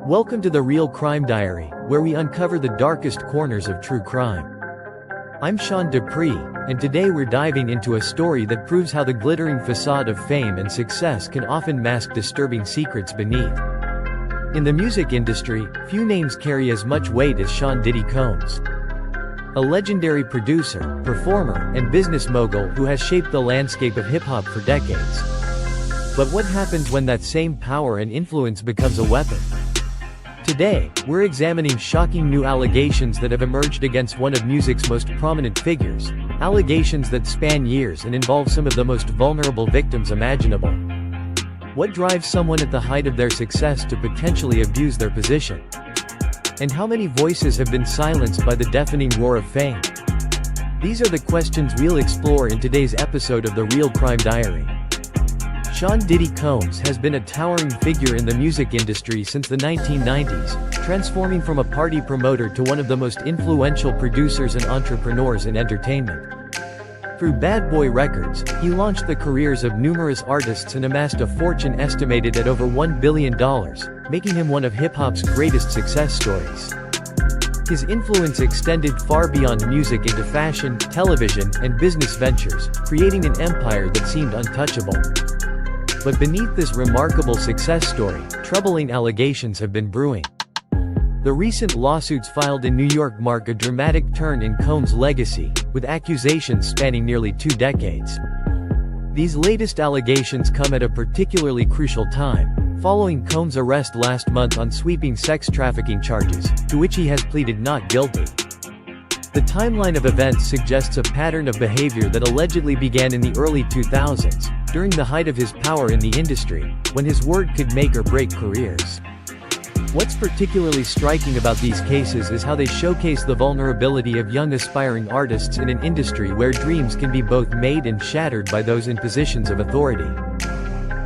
Welcome to the Real Crime Diary, where we uncover the darkest corners of true crime. I'm Sean Dupree, and today we're diving into a story that proves how the glittering facade of fame and success can often mask disturbing secrets beneath. In the music industry, few names carry as much weight as Sean "Diddy" Combs. A legendary producer, performer, and business mogul who has shaped the landscape of hip-hop for decades. But what happens when that same power and influence becomes a weapon? Today, we're examining shocking new allegations that have emerged against one of music's most prominent figures, allegations that span years and involve some of the most vulnerable victims imaginable. What drives someone at the height of their success to potentially abuse their position? And how many voices have been silenced by the deafening roar of fame? These are the questions we'll explore in today's episode of the Real Crime Diary. Sean "Diddy" Combs has been a towering figure in the music industry since the 1990s, transforming from a party promoter to one of the most influential producers and entrepreneurs in entertainment. Through Bad Boy Records, he launched the careers of numerous artists and amassed a fortune estimated at over $1 billion, making him one of hip-hop's greatest success stories. His influence extended far beyond music into fashion, television, and business ventures, creating an empire that seemed untouchable. But beneath this remarkable success story, troubling allegations have been brewing. The recent lawsuits filed in New York mark a dramatic turn in Combs' legacy, with accusations spanning nearly 2 decades. These latest allegations come at a particularly crucial time, following Combs' arrest last month on sweeping sex trafficking charges, to which he has pleaded not guilty. The timeline of events suggests a pattern of behavior that allegedly began in the early 2000s, during the height of his power in the industry, when his word could make or break careers. What's particularly striking about these cases is how they showcase the vulnerability of young aspiring artists in an industry where dreams can be both made and shattered by those in positions of authority.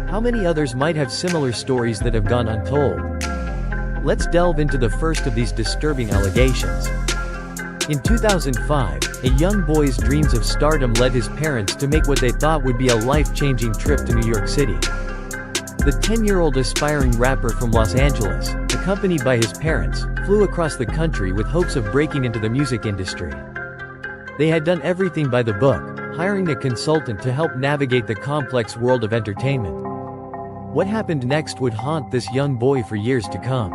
How many others might have similar stories that have gone untold? Let's delve into the first of these disturbing allegations. In 2005, a young boy's dreams of stardom led his parents to make what they thought would be a life-changing trip to New York City. The 10-year-old aspiring rapper from Los Angeles, accompanied by his parents, flew across the country with hopes of breaking into the music industry. They had done everything by the book, hiring a consultant to help navigate the complex world of entertainment. What happened next would haunt this young boy for years to come.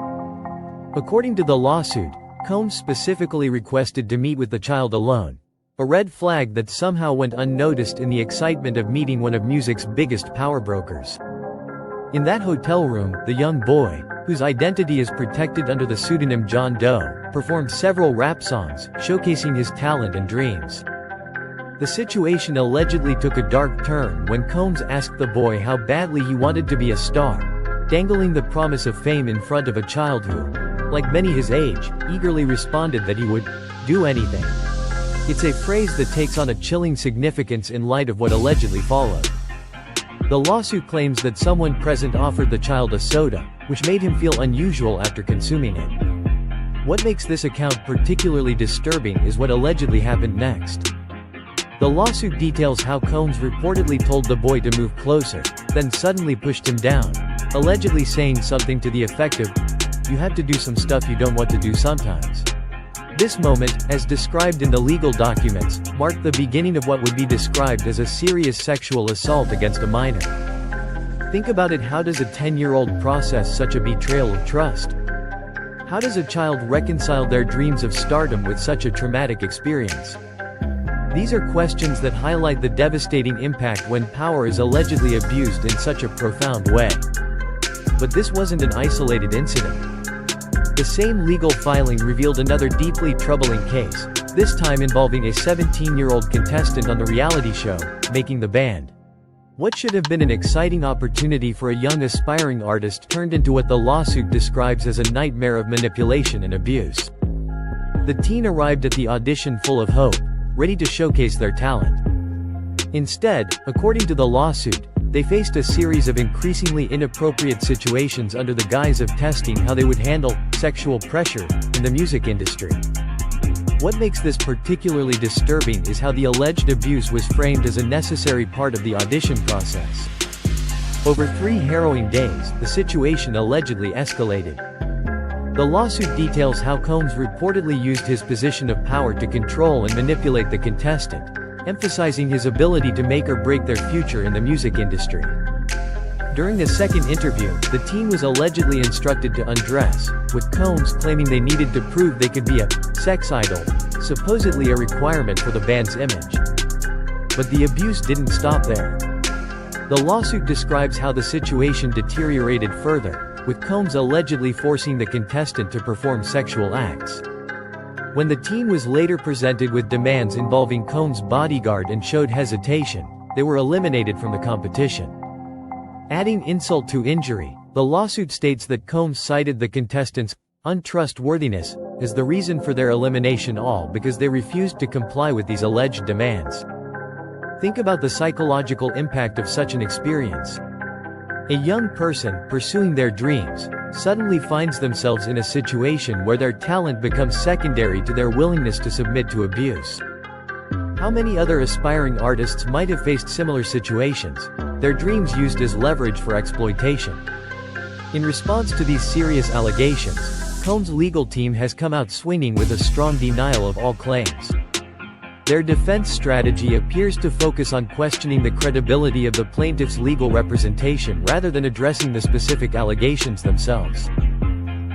According to the lawsuit, Combs specifically requested to meet with the child alone, a red flag that somehow went unnoticed in the excitement of meeting one of music's biggest power brokers. In that hotel room, the young boy, whose identity is protected under the pseudonym John Doe, performed several rap songs, showcasing his talent and dreams. The situation allegedly took a dark turn when Combs asked the boy how badly he wanted to be a star, dangling the promise of fame in front of a child who, like many his age, eagerly responded that he would do anything. It's a phrase that takes on a chilling significance in light of what allegedly followed. The lawsuit claims that someone present offered the child a soda, which made him feel unusual after consuming it. What makes this account particularly disturbing is what allegedly happened next. The lawsuit details how Combs reportedly told the boy to move closer, then suddenly pushed him down, allegedly saying something to the effect of, "You have to do some stuff you don't want to do sometimes." This moment, as described in the legal documents, marked the beginning of what would be described as a serious sexual assault against a minor. Think about it: how does a 10-year-old process such a betrayal of trust? How does a child reconcile their dreams of stardom with such a traumatic experience? These are questions that highlight the devastating impact when power is allegedly abused in such a profound way. But this wasn't an isolated incident. The same legal filing revealed another deeply troubling case, this time involving a 17-year-old contestant on the reality show, Making the Band. What should have been an exciting opportunity for a young aspiring artist turned into what the lawsuit describes as a nightmare of manipulation and abuse. The teen arrived at the audition full of hope, ready to showcase their talent. Instead, according to the lawsuit, they faced a series of increasingly inappropriate situations under the guise of testing how they would handle sexual pressure in the music industry. What makes this particularly disturbing is how the alleged abuse was framed as a necessary part of the audition process. Over 3 harrowing days, the situation allegedly escalated. The lawsuit details how Combs reportedly used his position of power to control and manipulate the contestant, emphasizing his ability to make or break their future in the music industry. During the second interview, the team was allegedly instructed to undress, with Combs claiming they needed to prove they could be a sex idol, supposedly a requirement for the band's image. But the abuse didn't stop there. The lawsuit describes how the situation deteriorated further, with Combs allegedly forcing the contestant to perform sexual acts. When the team was later presented with demands involving Combs' bodyguard and showed hesitation, they were eliminated from the competition. Adding insult to injury, the lawsuit states that Combs cited the contestants' untrustworthiness as the reason for their elimination, all because they refused to comply with these alleged demands. Think about the psychological impact of such an experience. A young person, pursuing their dreams, suddenly finds themselves in a situation where their talent becomes secondary to their willingness to submit to abuse. How many other aspiring artists might have faced similar situations, their dreams used as leverage for exploitation? In response to these serious allegations, Combs' legal team has come out swinging with a strong denial of all claims. Their defense strategy appears to focus on questioning the credibility of the plaintiff's legal representation rather than addressing the specific allegations themselves.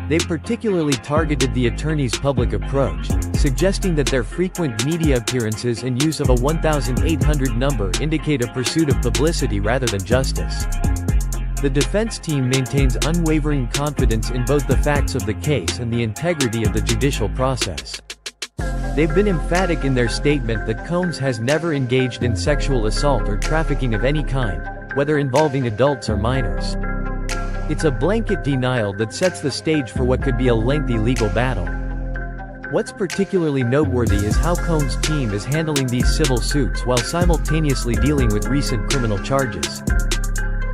They particularly targeted the attorney's public approach, suggesting that their frequent media appearances and use of a 1,800 number indicate a pursuit of publicity rather than justice. The defense team maintains unwavering confidence in both the facts of the case and the integrity of the judicial process. They've been emphatic in their statement that Combs has never engaged in sexual assault or trafficking of any kind, whether involving adults or minors. It's a blanket denial that sets the stage for what could be a lengthy legal battle. What's particularly noteworthy is how Combs' team is handling these civil suits while simultaneously dealing with recent criminal charges.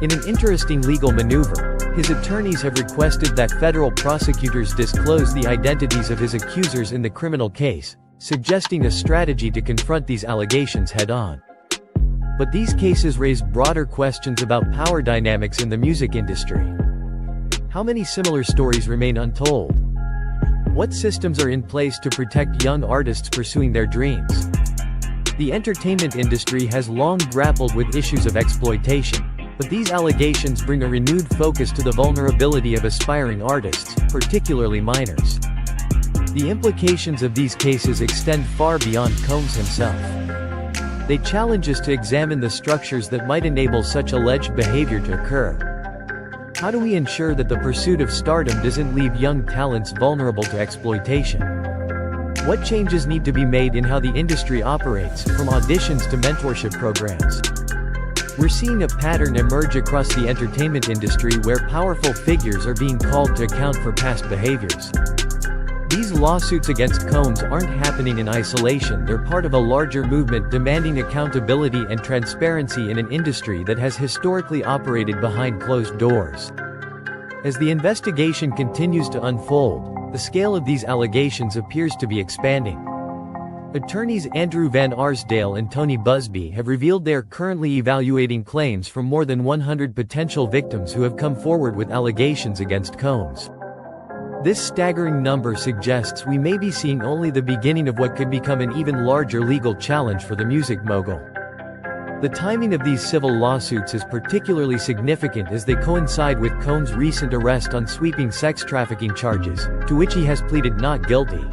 In an interesting legal maneuver, his attorneys have requested that federal prosecutors disclose the identities of his accusers in the criminal case, suggesting a strategy to confront these allegations head-on. But these cases raise broader questions about power dynamics in the music industry. How many similar stories remain untold? What systems are in place to protect young artists pursuing their dreams? The entertainment industry has long grappled with issues of exploitation, but these allegations bring a renewed focus to the vulnerability of aspiring artists, particularly minors. The implications of these cases extend far beyond Combs himself. They challenge us to examine the structures that might enable such alleged behavior to occur. How do we ensure that the pursuit of stardom doesn't leave young talents vulnerable to exploitation? What changes need to be made in how the industry operates, from auditions to mentorship programs? We're seeing a pattern emerge across the entertainment industry where powerful figures are being called to account for past behaviors. These lawsuits against Combs aren't happening in isolation, they're part of a larger movement demanding accountability and transparency in an industry that has historically operated behind closed doors. As the investigation continues to unfold, the scale of these allegations appears to be expanding. Attorneys Andrew Van Arsdale and Tony Busby have revealed they are currently evaluating claims from more than 100 potential victims who have come forward with allegations against Combs. This staggering number suggests we may be seeing only the beginning of what could become an even larger legal challenge for the music mogul. The timing of these civil lawsuits is particularly significant as they coincide with Combs' recent arrest on sweeping sex trafficking charges, to which he has pleaded not guilty.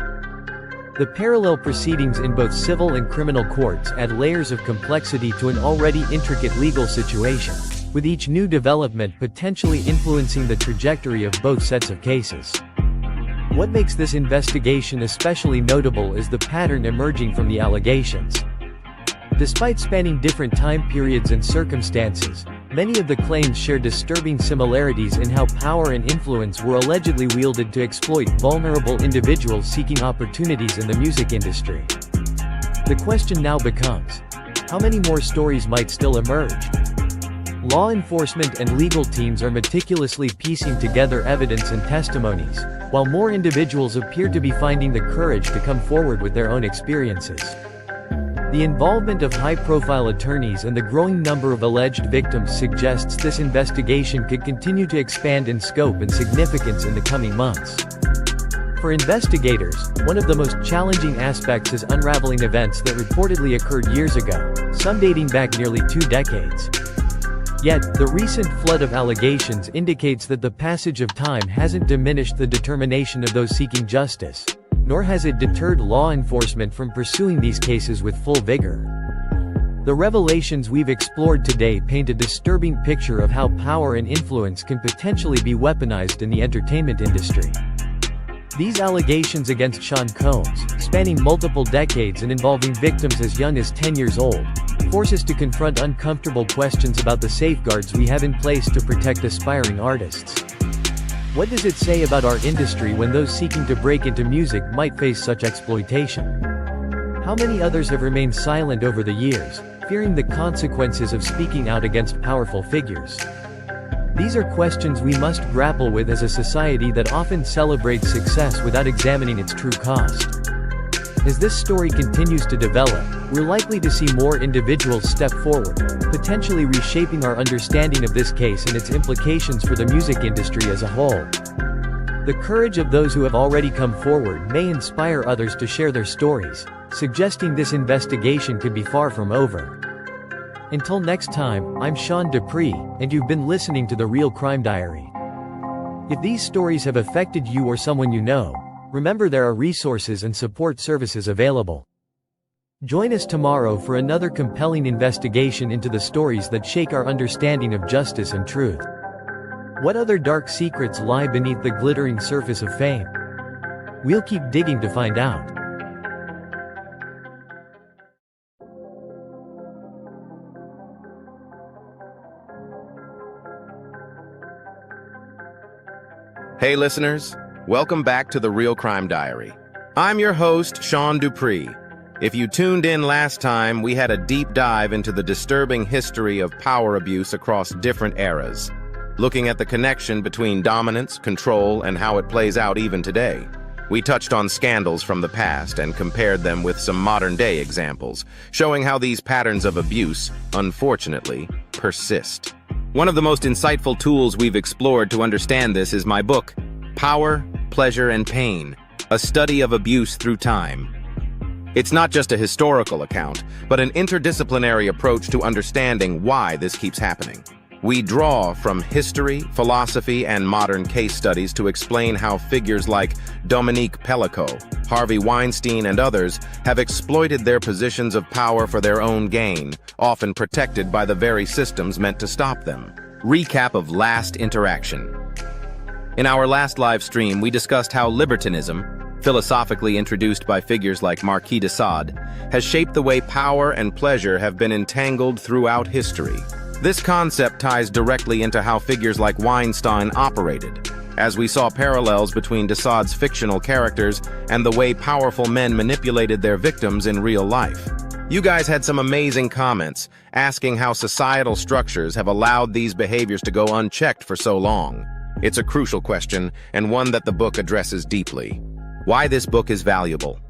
The parallel proceedings in both civil and criminal courts add layers of complexity to an already intricate legal situation, with each new development potentially influencing the trajectory of both sets of cases. What makes this investigation especially notable is the pattern emerging from the allegations. Despite spanning different time periods and circumstances, many of the claims share disturbing similarities in how power and influence were allegedly wielded to exploit vulnerable individuals seeking opportunities in the music industry. The question now becomes, how many more stories might still emerge? Law enforcement and legal teams are meticulously piecing together evidence and testimonies, while more individuals appear to be finding the courage to come forward with their own experiences. The involvement of high-profile attorneys and the growing number of alleged victims suggests this investigation could continue to expand in scope and significance in the coming months. For investigators, one of the most challenging aspects is unraveling events that reportedly occurred years ago, some dating back nearly 2 decades. Yet, the recent flood of allegations indicates that the passage of time hasn't diminished the determination of those seeking justice, nor has it deterred law enforcement from pursuing these cases with full vigor. The revelations we've explored today paint a disturbing picture of how power and influence can potentially be weaponized in the entertainment industry. These allegations against Sean Combs, spanning multiple decades and involving victims as young as 10 years old, force us to confront uncomfortable questions about the safeguards we have in place to protect aspiring artists. What does it say about our industry when those seeking to break into music might face such exploitation? How many others have remained silent over the years, fearing the consequences of speaking out against powerful figures? These are questions we must grapple with as a society that often celebrates success without examining its true cost. As this story continues to develop, we're likely to see more individuals step forward, potentially reshaping our understanding of this case and its implications for the music industry as a whole. The courage of those who have already come forward may inspire others to share their stories, suggesting this investigation could be far from over. Until next time, I'm Sean Dupree, and you've been listening to The Real Crime Diary. If these stories have affected you or someone you know, remember there are resources and support services available. Join us tomorrow for another compelling investigation into the stories that shake our understanding of justice and truth. What other dark secrets lie beneath the glittering surface of fame? We'll keep digging to find out. Hey listeners, welcome back to The Real Crime Diary. I'm your host, Sean Dupree. If you tuned in last time, we had a deep dive into the disturbing history of power abuse across different eras, looking at the connection between dominance, control, and how it plays out even today. We touched on scandals from the past and compared them with some modern-day examples, showing how these patterns of abuse, unfortunately, persist. One of the most insightful tools we've explored to understand this is my book, Power, Pleasure, and Pain, a study of abuse through time. It's not just a historical account, but an interdisciplinary approach to understanding why this keeps happening. We draw from history, philosophy, and modern case studies to explain how figures like Dominique Pellico, Harvey Weinstein, and others have exploited their positions of power for their own gain, often protected by the very systems meant to stop them. Recap of last interaction. In our last live stream, we discussed how libertinism, philosophically introduced by figures like Marquis de Sade, has shaped the way power and pleasure have been entangled throughout history. This concept ties directly into how figures like Weinstein operated, as we saw parallels between de Sade's fictional characters and the way powerful men manipulated their victims in real life. You guys had some amazing comments, asking how societal structures have allowed these behaviors to go unchecked for so long. It's a crucial question, and one that the book addresses deeply. Why this book is valuable.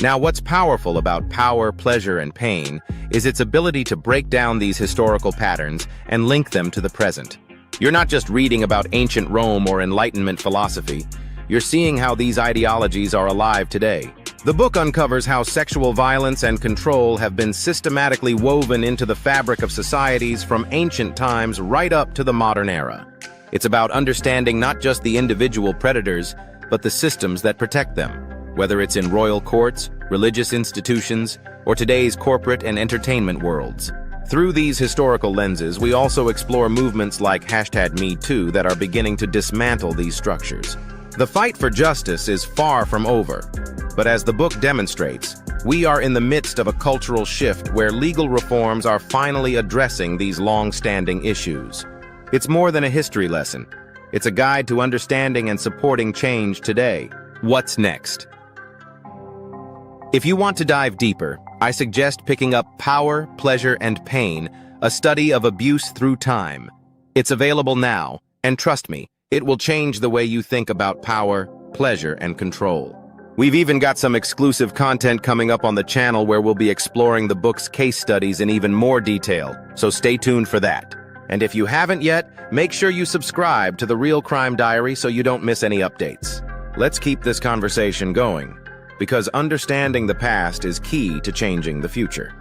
Now, what's powerful about Power, Pleasure, and Pain is its ability to break down these historical patterns and link them to the present. You're not just reading about ancient Rome or Enlightenment philosophy, you're seeing how these ideologies are alive today. The book uncovers how sexual violence and control have been systematically woven into the fabric of societies from ancient times right up to the modern era. It's about understanding not just the individual predators, but the systems that protect them, whether it's in royal courts, religious institutions, or today's corporate and entertainment worlds. Through these historical lenses, we also explore movements like #MeToo that are beginning to dismantle these structures. The fight for justice is far from over, but as the book demonstrates, we are in the midst of a cultural shift where legal reforms are finally addressing these long-standing issues. It's more than a history lesson. It's a guide to understanding and supporting change today. What's next? If you want to dive deeper, I suggest picking up Power, Pleasure, and Pain, a study of abuse through time. It's available now, and trust me, it will change the way you think about power, pleasure, and control. We've even got some exclusive content coming up on the channel where we'll be exploring the book's case studies in even more detail, so stay tuned for that. And if you haven't yet, make sure you subscribe to The Real Crime Diary so you don't miss any updates. Let's keep this conversation going, because understanding the past is key to changing the future.